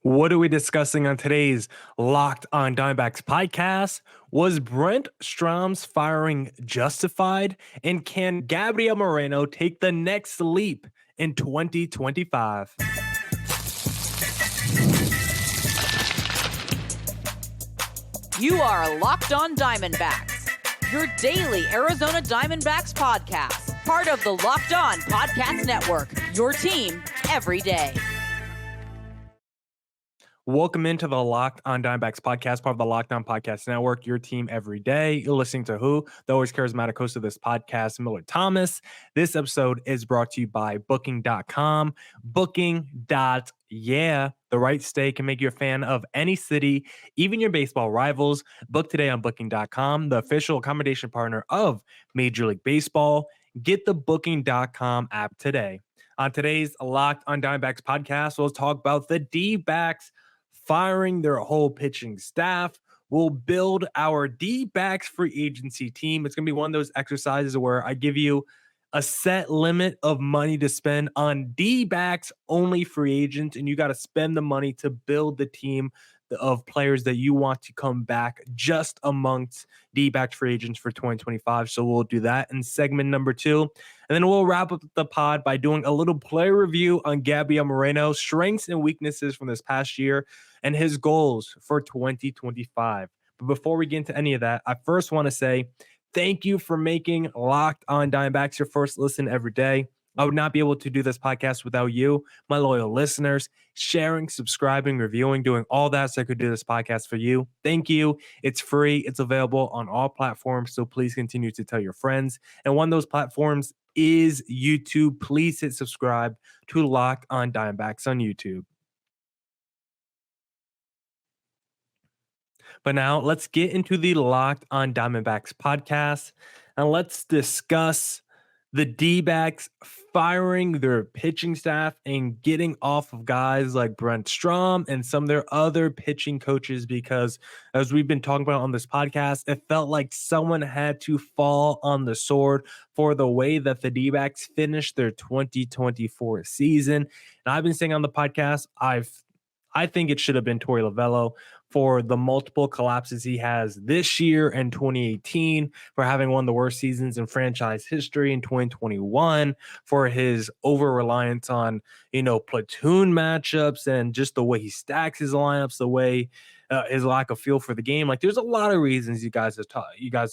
What are we discussing on today's Locked on Diamondbacks podcast? Was Brent Strom's firing justified? And can Gabriel Moreno take the next leap in 2025? You are Locked on Diamondbacks, your daily Arizona Diamondbacks podcast, part of the Locked on Podcast Network, your team every day. Welcome into the Locked on Diamondbacks podcast, part of the Locked on Podcast Network, your team every day. You're listening to who? The always charismatic host of this podcast, Millard Thomas. This episode is brought to you by Booking.com. Booking.yeah. The right stay can make you a fan of any city, even your baseball rivals. Book today on Booking.com, the official accommodation partner of Major League Baseball. Get the Booking.com app today. On today's Locked on Diamondbacks podcast, we'll talk about the Dbacks firing their whole pitching staff. We'll build our Dbacks free agency team. It's going to be one of those exercises where I give you a set limit of money to spend on Dbacks only free agents, and you got to spend the money to build the team of players that you want to come back just amongst Dbacks free agents for 2025. So we'll do that in segment number 2. And then we'll wrap up the pod by doing a little player review on Gabriel Moreno, strengths and weaknesses from this past year, and his goals for 2025. But before we get into any of that, I first want to say thank you for making Locked on Diamondbacks your first listen every day. I would not be able to do this podcast without you, my loyal listeners, sharing, subscribing, reviewing, doing all that so I could do this podcast for you. Thank you. It's free. It's available on all platforms, so please continue to tell your friends. And one of those platforms is YouTube. Please hit subscribe to Locked on Diamondbacks on YouTube. But now let's get into the Locked on Diamondbacks podcast, and let's discuss the D-backs firing their pitching staff and getting off of guys like Brent Strom and some of their other pitching coaches, because as we've been talking about on this podcast, it felt like someone had to fall on the sword for the way that the D-backs finished their 2024 season. And I've been saying on the podcast, I think it should have been Torey Lovullo for the multiple collapses he has this year and 2018, for having one of the worst seasons in franchise history in 2021, for his over-reliance on, platoon matchups and just the way he stacks his lineups, the way his lack of feel for the game. Like, there's a lot of reasons you guys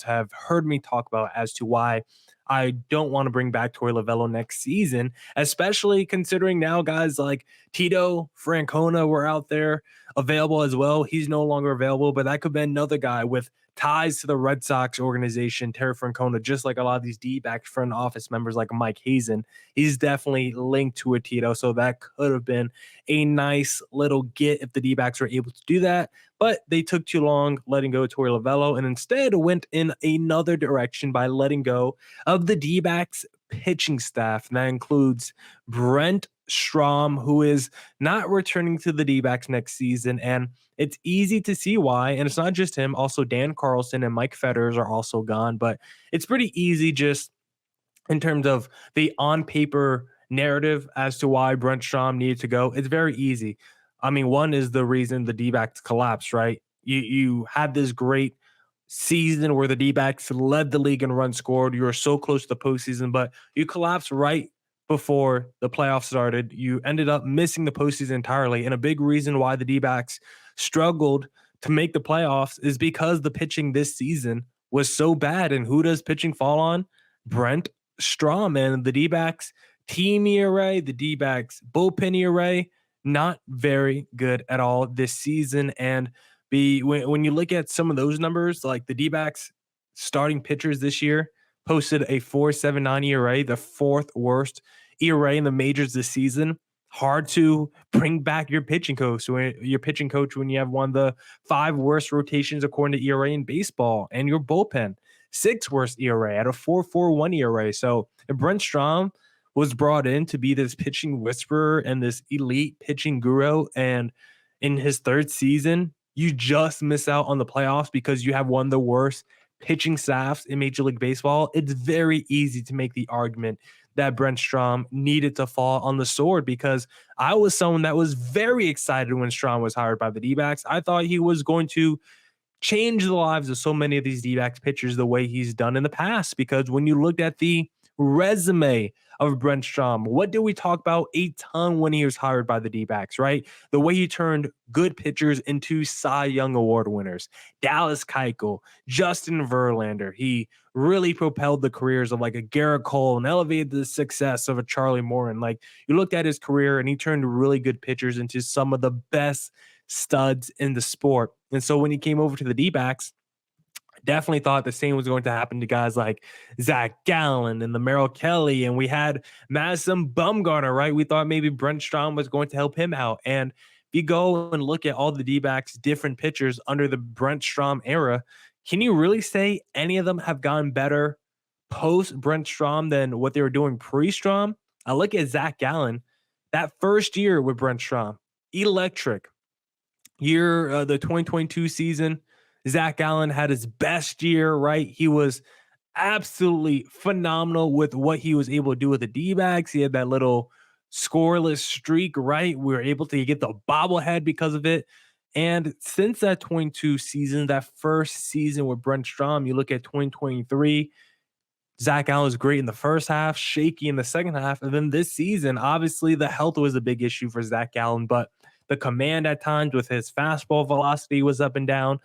have heard me talk about as to why I don't want to bring back Torey Lovullo next season, especially considering now guys like Tito Francona were out there available as well. He's no longer available, but that could be another guy with ties to the Red Sox organization, Terry Francona, just like a lot of these D-backs front office members like Mike Hazen. He's definitely linked to a Tito, so that could have been a nice little get if the D-backs were able to do that. But they took too long letting go of Torey Lovullo, and instead went in another direction by letting go of the D-backs pitching staff. And that includes Brent Strom, who is not returning to the D-backs next season, and it's easy to see why. And it's not just him. Also, Dan Carlson and Mike Fetters are also gone, but it's pretty easy just in terms of the on-paper narrative as to why Brent Strom needed to go. It's very easy. I mean, one is the reason the D-backs collapsed, right? You had this great season where the D-backs led the league in runs scored. You were so close to the postseason, but you collapsed right before the playoffs started. You ended up missing the postseason entirely. And a big reason why the D-backs struggled to make the playoffs is because the pitching this season was so bad. And who does pitching fall on? Brent Strom. And the D-backs team ERA, the D-backs bullpen ERA, not very good at all this season. And when you look at some of those numbers, like the D-backs starting pitchers this year posted a 4.79 ERA, the fourth worst ERA in the majors this season. Hard to bring back your pitching coach when you have one of the 5 worst rotations according to ERA in baseball, and your bullpen 6th worst ERA at a 4.41 ERA. So if Brent Strom was brought in to be this pitching whisperer and this elite pitching guru, and in his 3rd season, you just miss out on the playoffs because you have one of the worst pitching staffs in Major League Baseball, it's very easy to make the argument that Brent Strom needed to fall on the sword, because I was someone that was very excited when Strom was hired by the D-backs. I thought he was going to change the lives of so many of these D-backs pitchers the way he's done in the past. Because when you looked at the resume of Brent Strom, what did we talk about a ton when he was hired by the D-backs, right? The way he turned good pitchers into Cy Young Award winners. Dallas Keuchel, Justin Verlander. He really propelled the careers of like a Garrett Cole and elevated the success of a Charlie Morton. Like, you looked at his career and he turned really good pitchers into some of the best studs in the sport. And so when he came over to the D-backs, definitely thought the same was going to happen to guys like Zach Gallen and the Merrill Kelly. And we had Madison Bumgarner, right? We thought maybe Brent Strom was going to help him out. And if you go and look at all the D-backs different pitchers under the Brent Strom era, can you really say any of them have gotten better post Brent Strom than what they were doing pre-Strom? I look at Zach Gallen, that first year with Brent Strom, electric. The 2022 season, Zach Gallen had his best year, right? He was absolutely phenomenal with what he was able to do with the D-backs. He had that little scoreless streak, right? We were able to get the bobblehead because of it. And since that 22 season, that first season with Brent Strom, you look at 2023, Zach Allen was great in the first half, shaky in the second half. And then this season, obviously the health was a big issue for Zach Allen, but the command at times with his fastball velocity was up and down.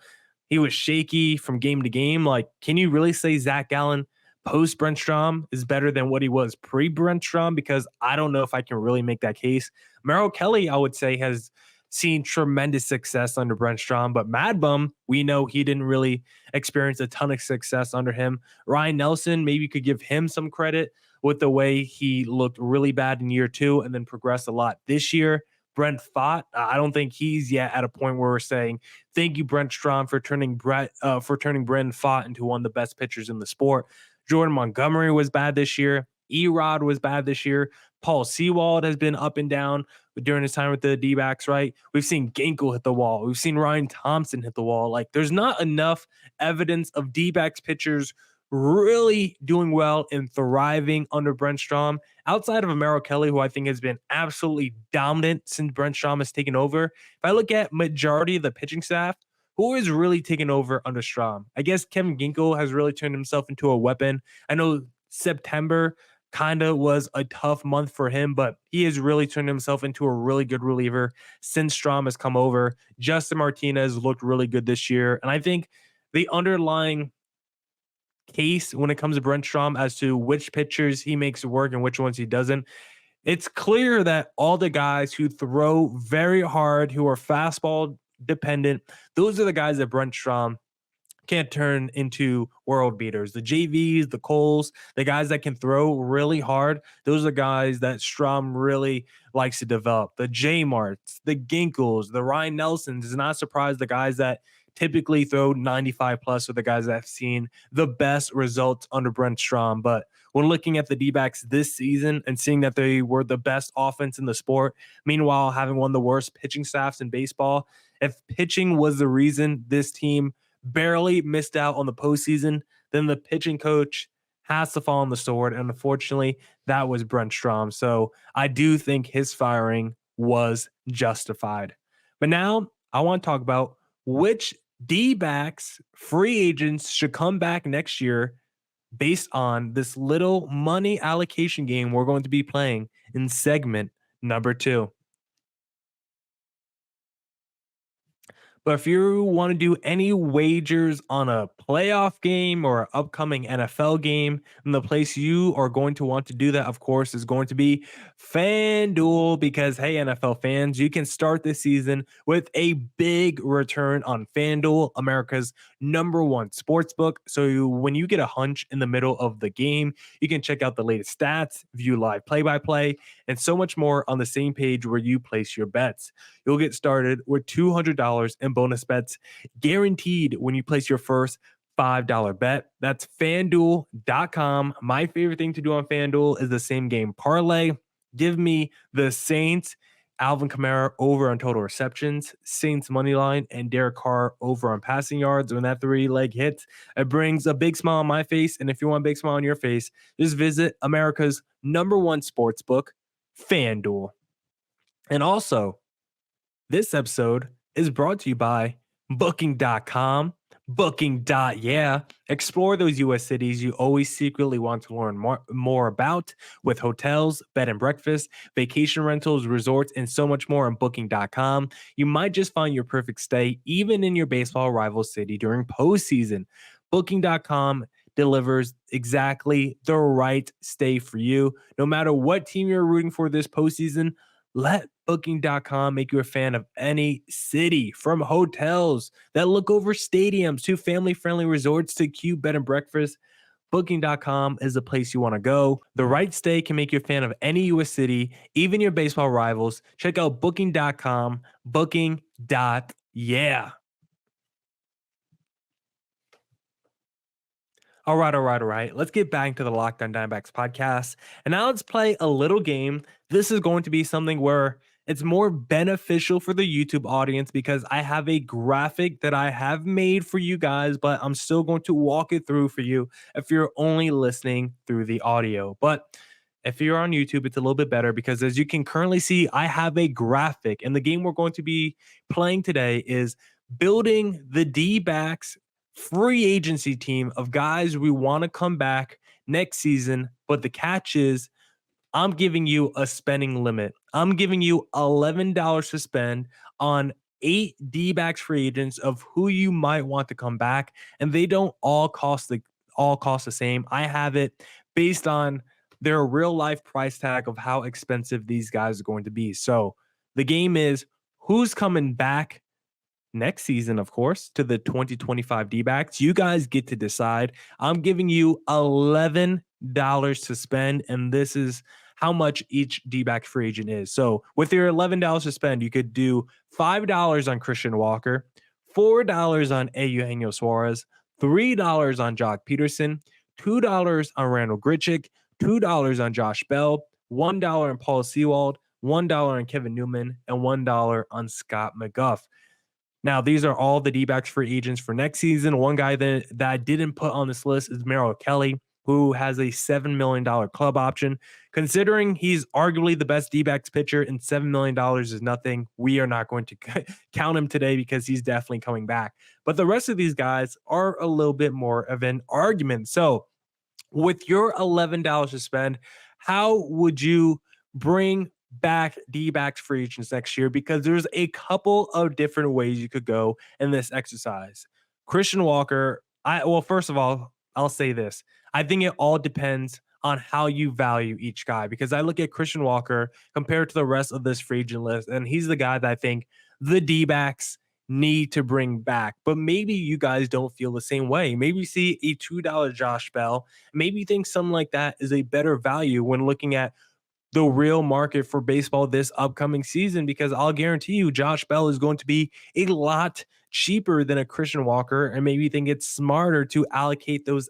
He was shaky from game to game. Like, can you really say Zach Allen post Brent Strom is better than what he was pre Brent Strom? Because I don't know if I can really make that case. Merrill Kelly, I would say, has seen tremendous success under Brent Strom, but Mad Bum, we know he didn't really experience a ton of success under him. Ryan Nelson, maybe you could give him some credit with the way he looked really bad in year 2 and then progressed a lot this year. Brent Fott, I don't think he's yet at a point where we're saying thank you, Brent Strom, for turning Brent Fott into one of the best pitchers in the sport. Jordan Montgomery was bad this year. Erod was bad this year. Paul Sewald has been up and down during his time with the D-backs, right? We've seen Ginkel hit the wall. We've seen Ryan Thompson hit the wall. Like, there's not enough evidence of D-backs pitchers really doing well and thriving under Brent Strom, outside of Merrill Kelly, who I think has been absolutely dominant since Brent Strom has taken over. If I look at majority of the pitching staff, who is really taking over under Strom? I guess Kevin Ginkel has really turned himself into a weapon. I know September kind of was a tough month for him, but he has really turned himself into a really good reliever since Strom has come over. Justin Martinez looked really good this year. And I think the underlying case when it comes to Brent Strom as to which pitchers he makes work and which ones he doesn't, it's clear that all the guys who throw very hard, who are fastball dependent, those are the guys that Brent Strom can't turn into world beaters. The JVs, the Coles, the guys that can throw really hard, those are guys that Strom really likes to develop. The J Marts, the Ginkles, the Ryan Nelsons, is not surprised the guys that typically throw 95 plus are the guys that have seen the best results under Brent Strom. But when looking at the D-backs this season and seeing that they were the best offense in the sport, meanwhile having one of the worst pitching staffs in baseball, if pitching was the reason this team barely missed out on the postseason, then the pitching coach has to fall on the sword. And unfortunately, that was Brent Strom. So I do think his firing was justified. But now I want to talk about which D-backs free agents should come back next year based on this little money allocation game we're going to be playing in segment number 2. But if you want to do any wagers on a playoff game or an upcoming NFL game, then the place you are going to want to do that, of course, is going to be FanDuel. Because, hey, NFL fans, you can start this season with a big return on FanDuel, America's #1 sportsbook. So when you get a hunch in the middle of the game, you can check out the latest stats, view live play-by-play, and so much more on the same page where you place your bets. You'll get started with $200 in bonus bets guaranteed when you place your first $5 bet. That's FanDuel.com. My favorite thing to do on FanDuel is the same game parlay. Give me the Saints Alvin Kamara over on total receptions, Saints money line, and Derek Carr over on passing yards. When that 3-leg hits, it brings a big smile on my face. And if you want a big smile on your face, just visit America's #1 sports book, FanDuel. And also, this episode is brought to you by Booking.com. Booking.yeah. Explore those U.S. cities you always secretly want to learn more about with hotels, bed and breakfast, vacation rentals, resorts, and so much more on Booking.com. You might just find your perfect stay even in your baseball rival city during postseason. Booking.com delivers exactly the right stay for you. No matter what team you're rooting for this postseason, let Booking.com make you a fan of any city, from hotels that look over stadiums to family-friendly resorts to cute bed and breakfast. Booking.com is the place you want to go. The right stay can make you a fan of any U.S. city, even your baseball rivals. Check out Booking.com, Booking.yeah. All right. Let's get back to the Locked On Diamondbacks podcast. And now let's play a little game. This is going to be something where it's more beneficial for the YouTube audience because I have a graphic that I have made for you guys, but I'm still going to walk it through for you if you're only listening through the audio. But if you're on YouTube, it's a little bit better because as you can currently see, I have a graphic. And the game we're going to be playing today is building the Dbacks free agency team of guys we want to come back next season. But the catch is I'm giving you a spending limit. I'm giving you $11 to spend on 8 Dbacks free agents of who you might want to come back. And they don't all cost the same. I have it based on their real life price tag of how expensive these guys are going to be. So the game is who's coming back next season, of course, to the 2025 D-backs. You guys get to decide. I'm giving you $11 to spend, and this is how much each D-back free agent is. So with your $11 to spend, you could do $5 on Christian Walker, $4 on Eugenio Suarez, $3 on Jock Peterson, $2 on Randall Grichuk, $2 on Josh Bell, $1 on Paul Sewald, $1 on Kevin Newman, and $1 on Scott McGough. Now, these are all the D-backs free agents for next season. One guy that I didn't put on this list is Merrill Kelly, who has a $7 million club option. Considering he's arguably the best D-backs pitcher and $7 million is nothing, we are not going to count him today because he's definitely coming back. But the rest of these guys are a little bit more of an argument. So with your $11 to spend, how would you bring back D-backs free agents next year? Because there's a couple of different ways you could go in this exercise. Christian Walker, first of all, I'll say this. I think it all depends on how you value each guy, because I look at Christian Walker compared to the rest of this free agent list, and he's the guy that I think the D-backs need to bring back. But maybe you guys don't feel the same way. Maybe you see a $2 Josh Bell. Maybe you think something like that is a better value when looking at the real market for baseball this upcoming season, because I'll guarantee you Josh Bell is going to be a lot cheaper than a Christian Walker, and maybe you think it's smarter to allocate those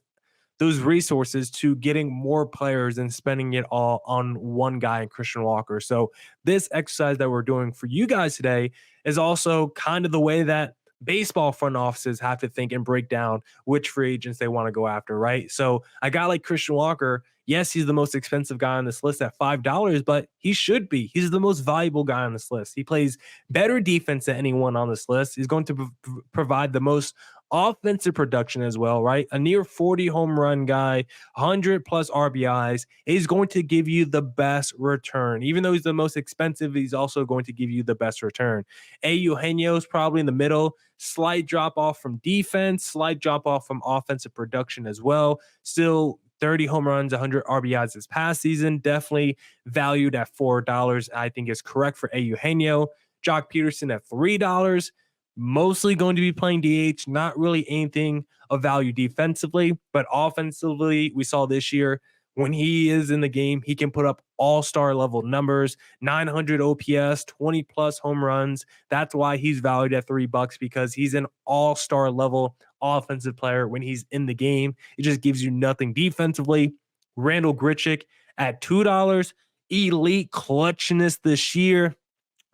resources to getting more players and spending it all on one guy in Christian Walker. So this exercise that we're doing for you guys today is also kind of the way that baseball front offices have to think and break down which free agents they want to go after, right? So a guy like Christian Walker, yes, he's the most expensive guy on this list at $5, but he should be. He's the most valuable guy on this list. He plays better defense than anyone on this list. He's going to provide the most offensive production as well, right? A near 40 home run guy, 100 plus RBIs. He's going to give you the best return. Even though he's the most expensive, he's also going to give you the best return. Eugenio is probably in the middle. Slight drop off from defense, slight drop off from offensive production as well. Still 30 home runs, 100 RBIs this past season. Definitely valued at $4. I think is correct for Eugenio. Jock Peterson at $3. Mostly going to be playing DH, not really anything of value defensively, but offensively, we saw this year when he is in the game, he can put up all-star level numbers, 900 OPS, 20 plus home runs. That's why he's valued at $3, because he's an all-star level offensive player when he's in the game. It just gives you nothing defensively. Randall Grichuk at $2, elite clutchness this year.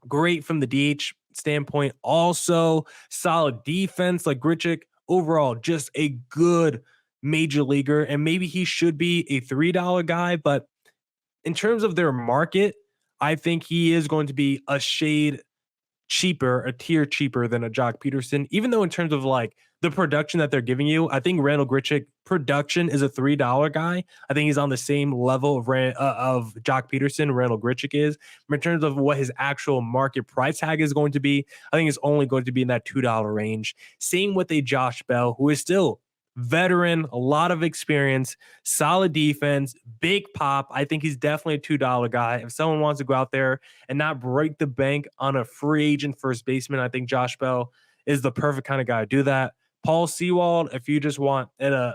great from the DH standpoint. Also, solid defense like Grichuk. Overall, just a good major leaguer. And maybe he should be a $3 guy, but in terms of their market, I think he is going to be a shade cheaper, a tier cheaper than a Jock Peterson, even though in terms of like the production that they're giving you, I think Randall Grichuk production is a $3 guy. I think he's on the same level of Jock Peterson, Randall Grichuk is. But in terms of what his actual market price tag is going to be, I think it's only going to be in that $2 range. Same with a Josh Bell, who is still veteran, a lot of experience, solid defense, big pop. I think he's definitely a $2 guy. If someone wants to go out there and not break the bank on a free agent first baseman, I think Josh Bell is the perfect kind of guy to do that. Paul Sewald, if you just want a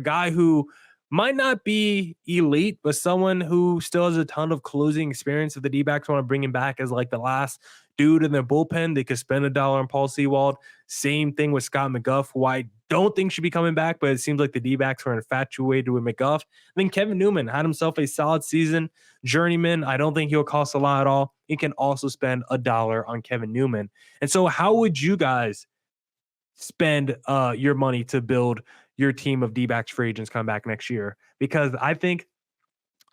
guy who might not be elite, but someone who still has a ton of closing experience. If the D-backs want to bring him back as like the last dude in their bullpen, they could spend $1 on Paul Sewald. Same thing with Scott McGough, who I don't think should be coming back, but it seems like the D-backs are infatuated with McGough. Then Kevin Newman had himself a solid season. Journeyman, I don't think he'll cost a lot at all. You can also spend $1 on Kevin Newman. And so how would you guys spend your money to build your team of D-backs free agents come back next year? Because I think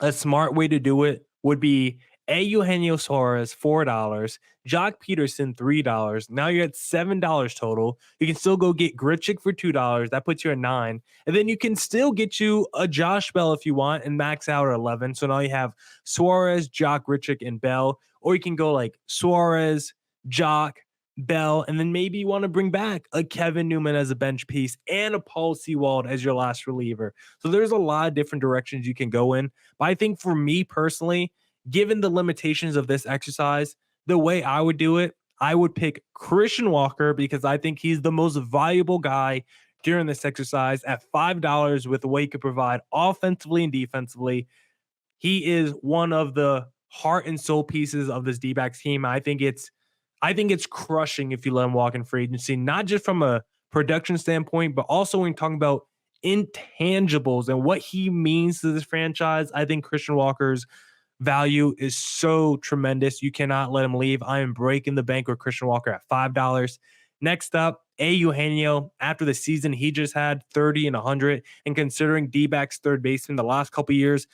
a smart way to do it would be Eugenio Suarez, $4, Jock Peterson, $3. Now you're at $7 total. You can still go get Grichuk for $2. That puts you at $9. And then you can still get you a Josh Bell if you want and max out at 11. So now you have Suarez, Jock, Grichuk, and Bell. Or you can go like Suarez, Jock, Bell, and then maybe you want to bring back a Kevin Newman as a bench piece and a Paul Sewald as your last reliever. So there's a lot of different directions you can go in. But I think for me personally, given the limitations of this exercise, the way I would do it, I would pick Christian Walker because I think he's the most valuable guy during this exercise at $5 with the way he could provide offensively and defensively. He is one of the heart and soul pieces of this D-backs team. I think it's crushing if you let him walk in free agency, not just from a production standpoint, but also when talking about intangibles and what he means to this franchise. I think Christian Walker's value is so tremendous. You cannot let him leave. I am breaking the bank with Christian Walker at $5. Next up, Eugenio. After the season he just had, 30 and 100, and considering D-backs third baseman the last couple years,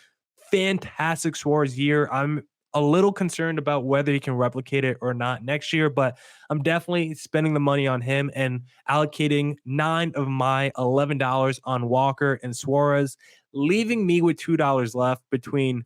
fantastic Suarez year. I'm a little concerned about whether he can replicate it or not next year, but I'm definitely spending the money on him and allocating $9 of my $11 on Walker and Suarez, leaving me with $2 left between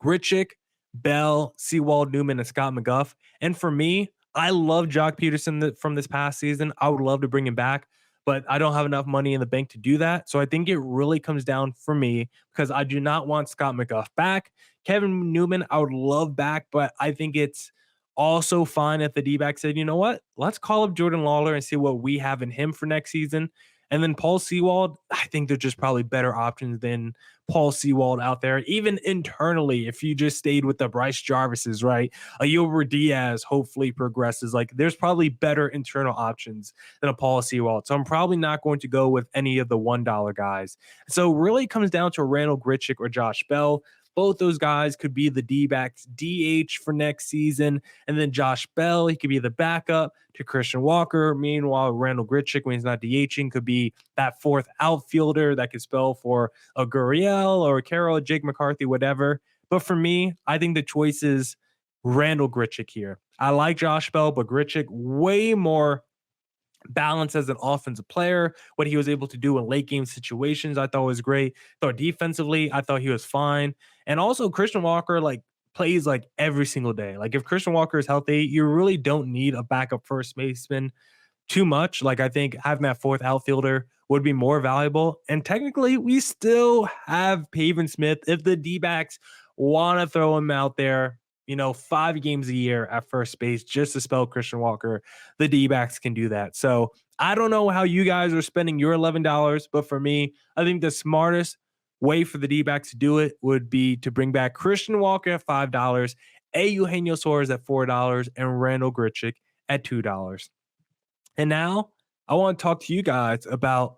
Grichuk, Bell, Sewald, Newman, and Scott McGough. And for me, I love Jock Peterson from this past season. I would love to bring him back, but I don't have enough money in the bank to do that. So I think it really comes down for me because I do not want Scott McGough back. Kevin Newman, I would love back, but I think it's also fine if the D-backs said, you know what, let's call up Jordan Lawler and see what we have in him for next season. And then Paul Sewald, I think they're just probably better options than Paul Sewald out there, even internally. If you just stayed with the Bryce Jarvises, right? A Yober Diaz hopefully progresses. Like there's probably better internal options than a Paul Sewald. So I'm probably not going to go with any of the $1 guys. So really it comes down to Randall Grichuk or Josh Bell. Both those guys could be the D-backs DH for next season. And then Josh Bell, he could be the backup to Christian Walker. Meanwhile, Randall Grichuk, when he's not DHing, could be that fourth outfielder that could spell for a Gurriel or a Carroll, Jake McCarthy, whatever. But for me, I think the choice is Randall Grichuk here. I like Josh Bell, but Grichuk way more balance as an offensive player. What he was able to do in late game situations, I thought was great. Thought defensively, I thought he was fine. And also Christian Walker plays like every single day. Like if Christian Walker is healthy, you really don't need a backup first baseman too much. Like I think having that fourth outfielder would be more valuable. And technically, we still have Pavin Smith if the D-backs want to throw him out there. 5 games a year at first base just to spell Christian Walker. The D-backs can do that. So I don't know how you guys are spending your $11, but for me, I think the smartest way for the D-backs to do it would be to bring back Christian Walker at $5, Eugenio Suarez at $4, and Randall Grichuk at $2. And now I want to talk to you guys about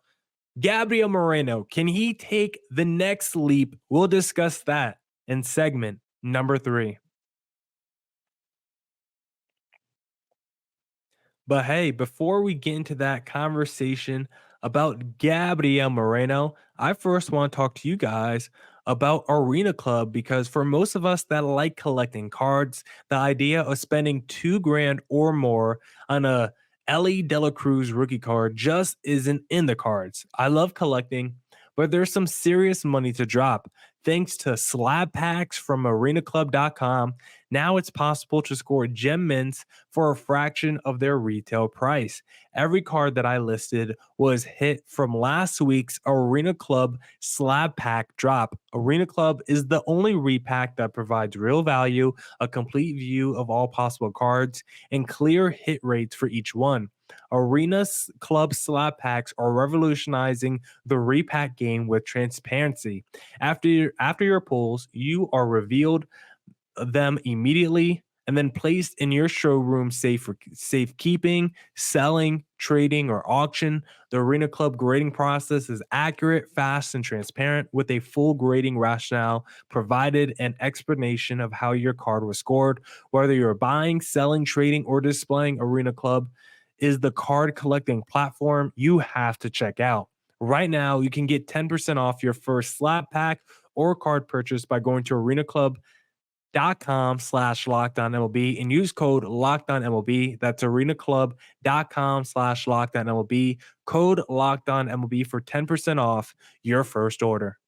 Gabriel Moreno. Can he take the next leap? We'll discuss that in segment number 3. But hey, before we get into that conversation about Gabriel Moreno, I first want to talk to you guys about Arena Club because for most of us that like collecting cards, the idea of spending 2 grand or more on a Ellie De La Cruz rookie card just isn't in the cards. I love collecting, but there's some serious money to drop. Thanks to slab packs from arenaclub.com, now it's possible to score gem mints for a fraction of their retail price. Every card that I listed was hit from last week's Arena Club slab pack drop. Arena Club is the only repack that provides real value, a complete view of all possible cards, and clear hit rates for each one. Arena Club slab packs are revolutionizing the repack game with transparency. After your pulls, you are revealed them immediately and then placed in your showroom safe for safekeeping, selling, trading, or auction. The Arena Club grading process is accurate, fast, and transparent with a full grading rationale provided and explanation of how your card was scored. Whether you're buying, selling, trading, or displaying, Arena Club is the card collecting platform you have to check out. Right now, you can get 10% off your first slab pack or card purchase by going to arenaclub.com/lockedonmlb and use code lockedonmlb. That's arenaclub.com/lockedonmlb. Code lockedonmlb for 10% off your first order.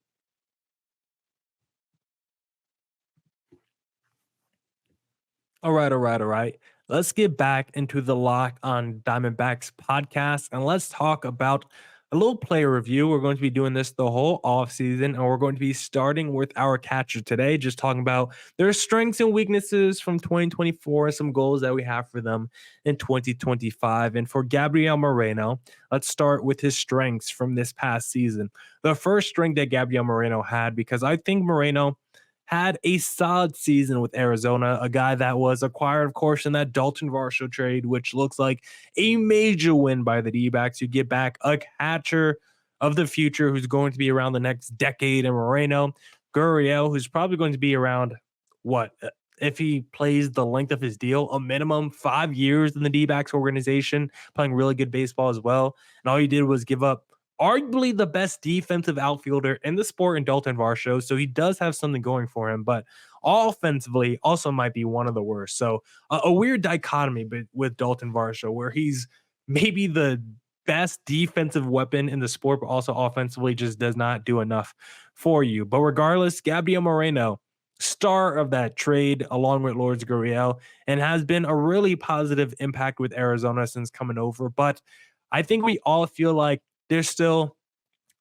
All right. Let's get back into the Locked on Diamondbacks podcast and let's talk about a little player review. We're going to be doing this the whole offseason, and we're going to be starting with our catcher today, just talking about their strengths and weaknesses from 2024 and some goals that we have for them in 2025. And for Gabriel Moreno, let's start with his strengths from this past season. The first strength that Gabriel Moreno had, because I think Moreno had a solid season with Arizona, a guy that was acquired, of course, in that Dalton Varsho trade, which looks like a major win by the Dbacks. You get back a catcher of the future who's going to be around the next decade in Moreno. Gurriel, who's probably going to be around, if he plays the length of his deal, a minimum 5 years in the Dbacks organization, playing really good baseball as well. And all he did was give up arguably the best defensive outfielder in the sport in Dalton Varsho. So he does have something going for him, but offensively also might be one of the worst. So a weird dichotomy with Dalton Varsho where he's maybe the best defensive weapon in the sport, but also offensively just does not do enough for you. But regardless, Gabriel Moreno, star of that trade along with Lourdes Gurriel, and has been a really positive impact with Arizona since coming over. But I think we all feel like there's still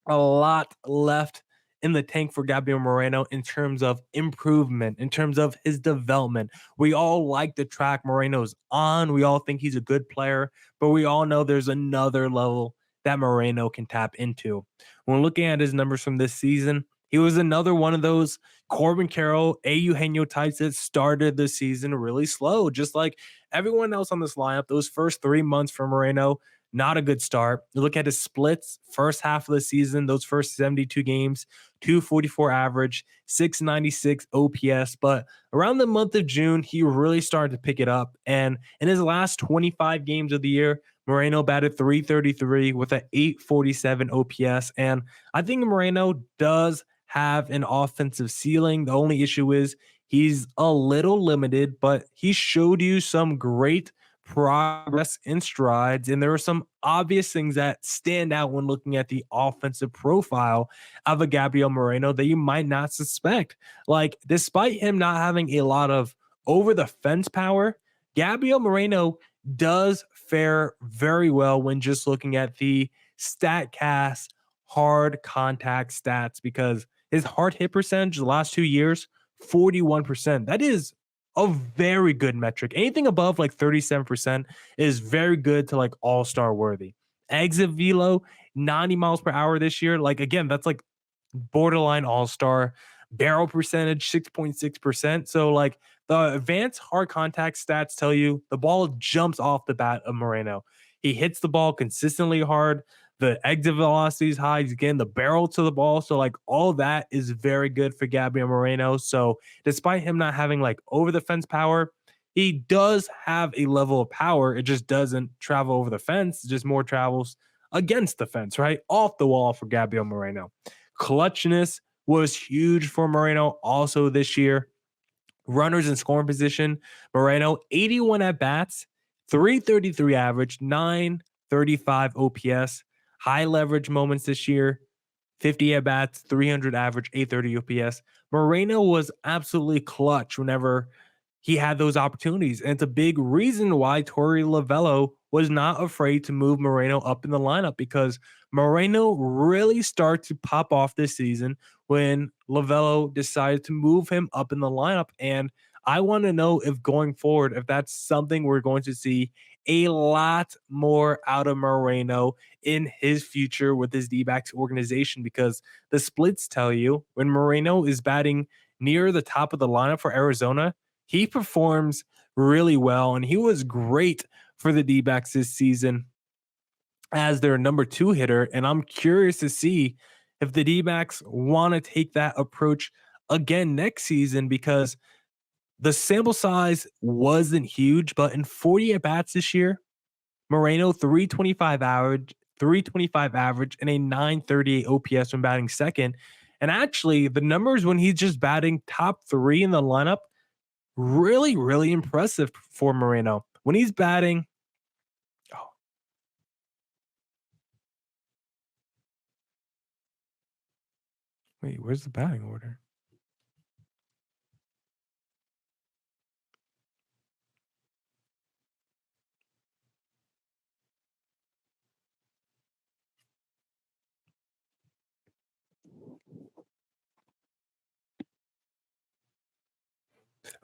a lot left in the tank for Gabriel Moreno in terms of improvement, in terms of his development. We all like the track Moreno's on. We all think he's a good player, but we all know there's another level that Moreno can tap into. When looking at his numbers from this season, he was another one of those Corbin Carroll, Eugenio types that started the season really slow, just like everyone else on this lineup. Those first 3 months for Moreno, not a good start. You look at his splits, first half of the season, those first 72 games, 244 average, 696 OPS. But around the month of June, he really started to pick it up. And in his last 25 games of the year, Moreno batted 333 with an 847 OPS. And I think Moreno does have an offensive ceiling. The only issue is he's a little limited, but he showed you some great progress in strides, and there are some obvious things that stand out when looking at the offensive profile of a Gabriel Moreno that you might not suspect. Like, despite him not having a lot of over the fence power, Gabriel Moreno does fare very well when just looking at the StatCast hard contact stats, because his hard hit percentage the last 2 years, 41%. That is a very good metric. Anything above like 37% is very good to like all-star worthy. Exit velo, 90 miles per hour this year. Like, again, that's like borderline all-star. Barrel percentage, 6.6%. So like the advanced hard contact stats tell you the ball jumps off the bat of Moreno. He hits the ball consistently hard. The exit velocity is high. He's getting the barrel to the ball. So like all that is very good for Gabriel Moreno. So despite him not having like over the fence power, he does have a level of power. It just doesn't travel over the fence. It just more travels against the fence, right? Off the wall for Gabriel Moreno. Clutchness was huge for Moreno also this year. Runners in scoring position, Moreno, 81 at bats, 333 average, 935 OPS. High leverage moments this year, 50 at bats, 300 average, 830 OPS. Moreno was absolutely clutch whenever he had those opportunities. And it's a big reason why Torey Lovullo was not afraid to move Moreno up in the lineup, because Moreno really started to pop off this season when Lovullo decided to move him up in the lineup. And I want to know if going forward, if that's something we're going to see a lot more out of Moreno in his future with his D-backs organization, because the splits tell you when Moreno is batting near the top of the lineup for Arizona, he performs really well, and he was great for the D-backs this season as their number 2 hitter. And I'm curious to see if the D-backs want to take that approach again next season, because the sample size wasn't huge, but in 40 at bats this year, Moreno 325 average, and a 938 OPS when batting second. And actually, the numbers when he's just batting top 3 in the lineup, really, really impressive for Moreno. When he's batting, oh, wait, where's the batting order?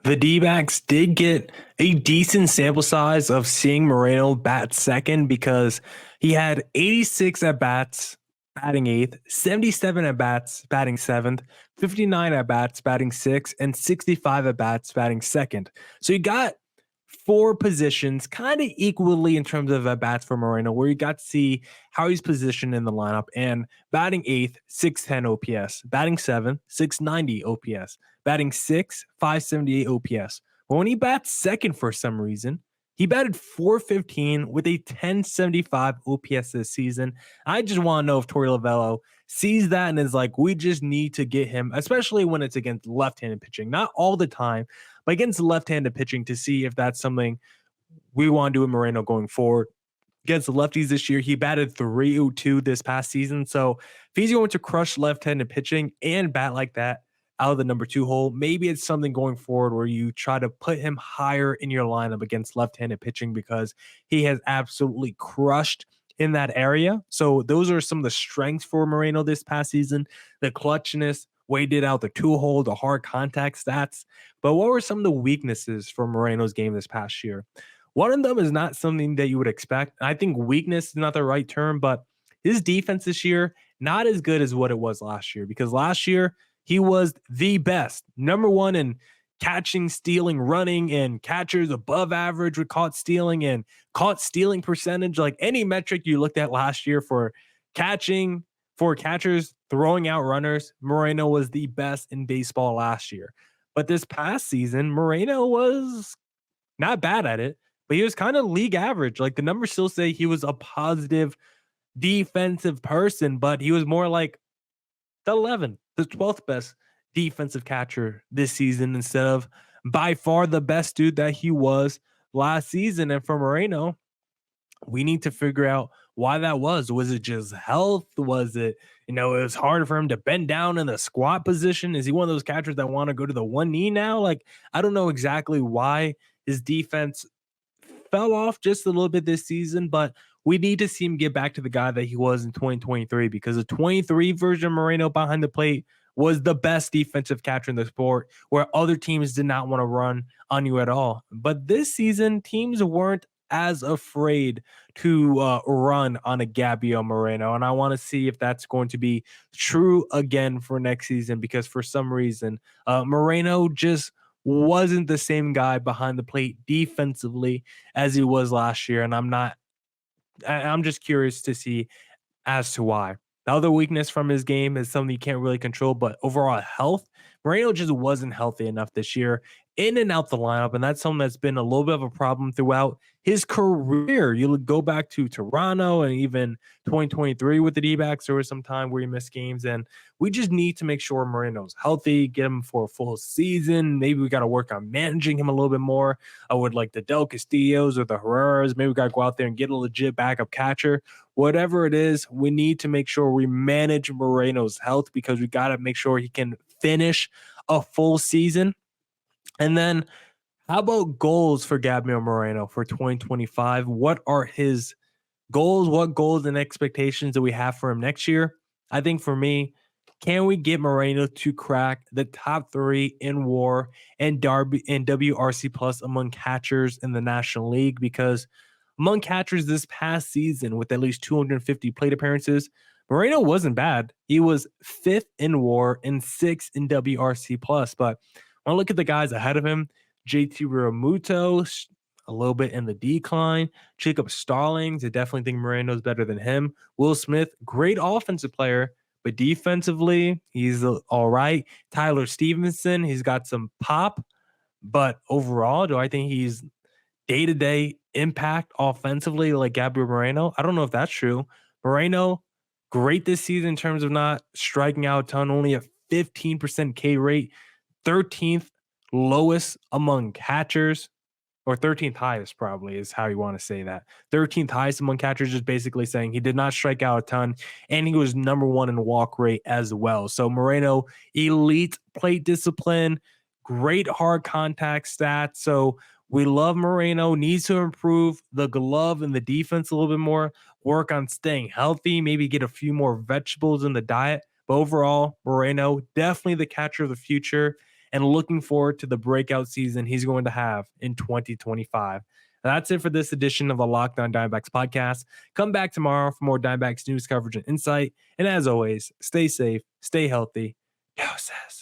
The D-backs did get a decent sample size of seeing Moreno bat second, because he had 86 at bats batting 8th, 77 at bats batting 7th, 59 at bats batting 6th, and 65 at bats batting second. So you got 4 positions kind of equally in terms of at bats for Moreno, where you got to see how he's positioned in the lineup. And batting 8th, 610 OPS, batting 7th, 690 OPS, batting 6th, 578 OPS. But when he bats second for some reason, he batted 415 with a 1075 OPS this season. I just want to know if Torey Lovullo sees that and is like, we just need to get him, especially when it's against left-handed pitching. Not all the time, but against left-handed pitching, to see if that's something we want to do with Moreno going forward. Against the lefties this year, he batted 302 this past season. So if he's going to crush left-handed pitching and bat like that out of the number 2 hole, maybe it's something going forward where you try to put him higher in your lineup against left-handed pitching, because he has absolutely crushed in that area. So those are some of the strengths for Moreno this past season: the clutchness, waited out the 2 hole, the hard contact stats. But what were some of the weaknesses for Moreno's game this past year? One of them is not something that you would expect. I think weakness is not the right term, but his defense this year, not as good as what it was last year, because last year he was the best, number 1 in catching, stealing, running, and catchers above average with caught stealing and caught stealing percentage. Like any metric you looked at last year for catching, for catchers throwing out runners, Moreno was the best in baseball last year. But this past season, Moreno was not bad at it, but he was kind of league average. Like the numbers still say he was a positive defensive person, but he was more like the 11th, the 12th best defensive catcher this season, instead of by far the best dude that he was last season. And for Moreno, we need to figure out why that was. Was it just health? Was it, it was hard for him to bend down in the squat position? Is he one of those catchers that want to go to the one knee now? Like, I don't know exactly why his defense fell off just a little bit this season, but we need to see him get back to the guy that he was in 2023, because the 23 version of Moreno behind the plate was the best defensive catcher in the sport, where other teams did not want to run on you at all. But this season, teams weren't as afraid to run on a Gabriel Moreno. And I want to see if that's going to be true again for next season, because for some reason, Moreno just wasn't the same guy behind the plate defensively as he was last year. And I'm just curious to see as to why. The other weakness from his game is something you can't really control, but overall health, Moreno just wasn't healthy enough this year. in and out the lineup, and that's something that's been a little bit of a problem throughout his career. You go back to Toronto and even 2023 with the Dbacks, there was some time where he missed games, and we just need to make sure Moreno's healthy, get him for a full season. Maybe we got to work on managing him a little bit more. I would like the Del Castillos or the Herreras. Maybe we got to go out there and get a legit backup catcher. Whatever it is, we need to make sure we manage Moreno's health because we got to make sure he can finish a full season. And then how about goals for Gabriel Moreno for 2025? What are his goals? What goals and expectations do we have for him next year? I think for me, can we get Moreno to crack the top 3 in WAR and WRC plus among catchers in the National League? Because among catchers this past season with at least 250 plate appearances, Moreno wasn't bad. He was 5th in WAR and 6th in WRC plus. But when I look at the guys ahead of him, JT Realmuto, a little bit in the decline. Jacob Stallings, I definitely think Moreno's better than him. Will Smith, great offensive player, but defensively, he's all right. Tyler Stevenson, he's got some pop, but overall, do I think he's day-to-day impact offensively like Gabriel Moreno? I don't know if that's true. Moreno, great this season in terms of not striking out a ton, only a 15% K rate, 13th lowest among catchers, or 13th highest probably is how you want to say that. 13th highest among catchers, just basically saying he did not strike out a ton, and he was number 1 in walk rate as well. So Moreno, elite plate discipline, great hard contact stats. So we love Moreno, needs to improve the glove and the defense a little bit more, work on staying healthy, maybe get a few more vegetables in the diet. But overall, Moreno, definitely the catcher of the future, and looking forward to the breakout season he's going to have in 2025. That's it for this edition of the Locked On Diamondbacks podcast. Come back tomorrow for more Diamondbacks news coverage and insight. And as always, stay safe, stay healthy. Doses.